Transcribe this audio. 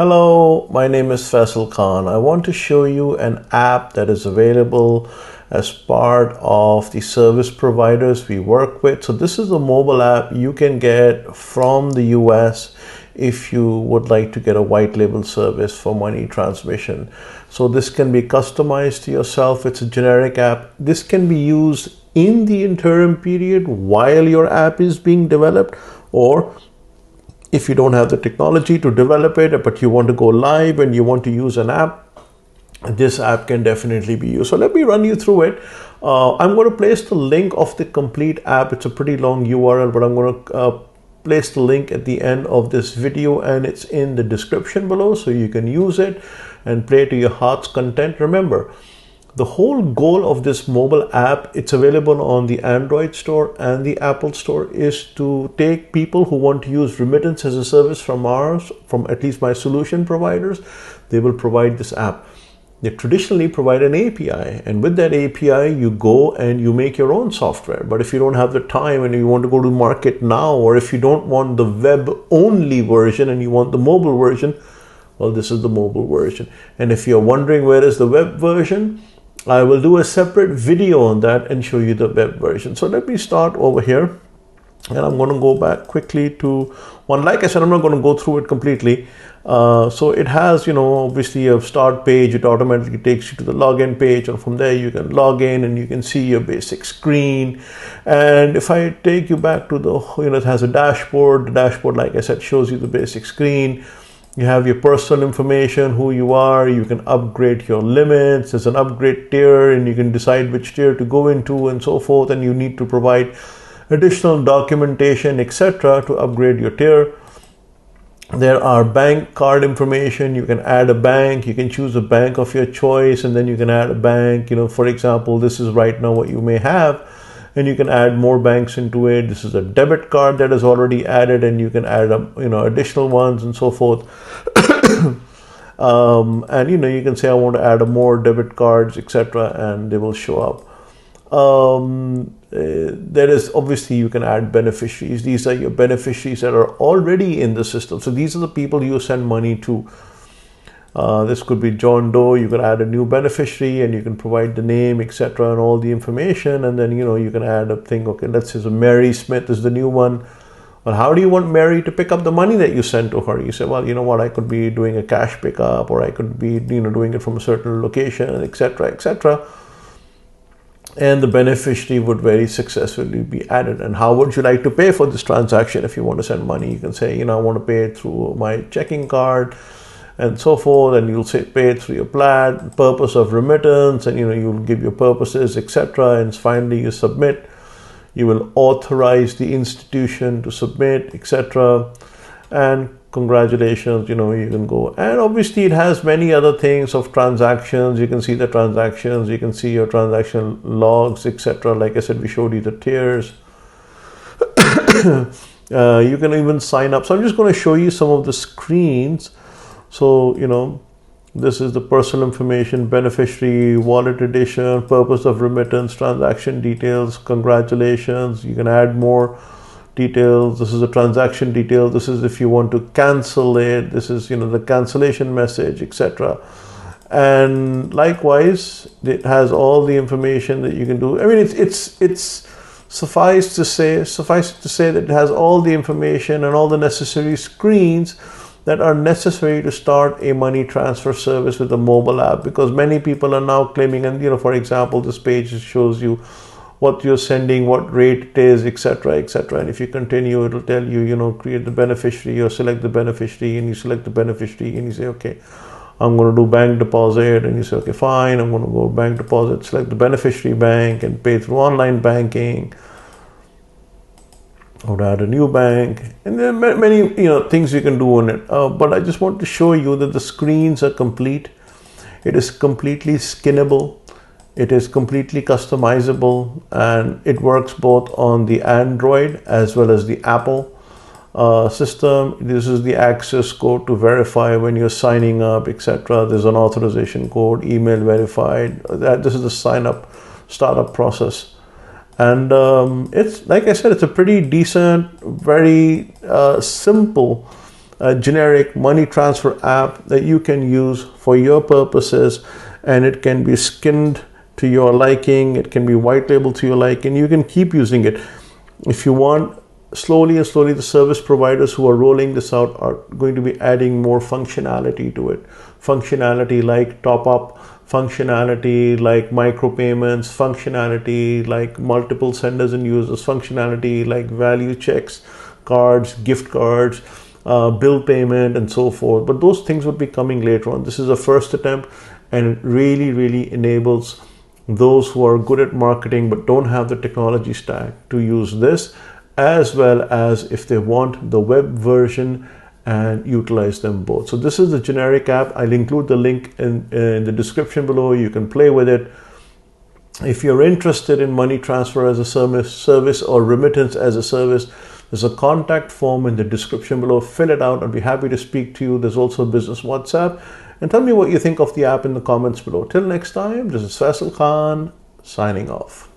Hello, my name is Faisal Khan. I want to show you an app that is available as part of the service providers we work with. So this is a mobile app you can get from the US if you would like to get a white label service for money transmission. So this can be customized to yourself. It's a generic app. This can be used in the interim period while your app is being developed, or if you don't have the technology to develop it, but you want to go live and you want to use an app, this app can definitely be used. So let me run you through it. I'm going to place the link of the complete app. It's a pretty long URL, but I'm going to place the link at the end of this video, and it's in the description below, so you can use it and play to your heart's content. Remember, the whole goal of this mobile app, it's available on the Android store and the Apple store, is to take people who want to use remittance as a service from at least my solution providers. They will provide this app. They traditionally provide an API, and with that API you go and you make your own software. But if you don't have the time and you want to go to market now, or if you don't want the web only version and you want the mobile version, well, this is the mobile version. And if you're wondering where is the web version, I will do a separate video on that and show you the web version. So let me start over here, and I'm going to go back quickly to one. Like I said, I'm not going to go through it completely. So it has, obviously a start page. It automatically takes you to the login page, and from there you can log in and you can see your basic screen. And if I take you back to the, it has a dashboard. The dashboard, like I said, shows you the basic screen. You have your personal information, who you are. You can upgrade your limits. There's an upgrade tier, and you can decide which tier to go into and so forth. And you need to provide additional documentation, etc., to upgrade your tier. There are bank card information. You can add a bank. You can choose a bank of your choice, and then you can add a bank. For example, this is right now what you may have, and you can add more banks into it. This is a debit card that is already added, and you can add additional ones and so forth. And you can say I want to add more debit cards, etc., and they will show up. There is obviously, you can add beneficiaries. These are your beneficiaries that are already in the system. So these are the people you send money to. This could be John Doe. You can add a new beneficiary, and you can provide the name, etc., and all the information. And then you can add a thing. Okay, let's say Mary Smith is the new one. Well, how do you want Mary to pick up the money that you sent to her? You say, well, you know what, I could be doing a cash pickup, or I could be doing it from a certain location, etc., etc. And the beneficiary would very successfully be added. And how would you like to pay for this transaction? If you want to send money, you can say, I want to pay it through my checking card and so forth, and you'll say pay it through your plat, purpose of remittance, and you'll give your purposes, etc. And finally you submit. You will authorize the institution to submit, etc. And congratulations, you can go. And obviously it has many other things of transactions. You can see the transactions, you can see your transaction logs, etc. Like I said, we showed you the tiers. You can even sign up. So I'm just going to show you some of the screens. So, this is the personal information, beneficiary, wallet edition, purpose of remittance, transaction details, congratulations. You can add more details. This is the transaction detail. This is if you want to cancel it. This is, the cancellation message, etc. And likewise, it has all the information that you can do. I mean, it's suffice to say that it has all the information and all the necessary screens that are necessary to start a money transfer service with a mobile app, because many people are now claiming, and for example, this page shows you what you're sending, what rate it is, etc., etc. And if you continue, it'll tell you, create the beneficiary, or select the beneficiary, and you select the beneficiary, and you say, okay, I'm going to do bank deposit, and you say, okay, fine, I'm going to go bank deposit, select the beneficiary bank, and pay through online banking. Or add a new bank, and there are many things you can do on it. But I just want to show you that the screens are complete. It is completely skinnable. It is completely customizable, and it works both on the Android as well as the Apple system. This is the access code to verify when you're signing up, etc. There's an authorization code, email verified. This is the startup process. And it's, like I said, it's a pretty decent, very simple a generic money transfer app that you can use for your purposes, and it can be skinned to your liking, it can be white labeled to your liking, you can keep using it. If you want, slowly and slowly the service providers who are rolling this out are going to be adding more functionality to it. Functionality like top up, functionality like micropayments, functionality like multiple senders and users, functionality like value checks, cards, gift cards, bill payment, and so forth. But those things would be coming later on. This is a first attempt, and it really enables those who are good at marketing but don't have the technology stack to use this, as well as if they want the web version and utilize them both. So this is the generic app. I'll include the link in the description below. You can play with it. If you're interested in money transfer as a service or remittance as a service, there's a contact form in the description below. Fill it out. I'd be happy to speak to you. There's also a business WhatsApp. And tell me what you think of the app in the comments below. Till next time, this is Faisal Khan signing off.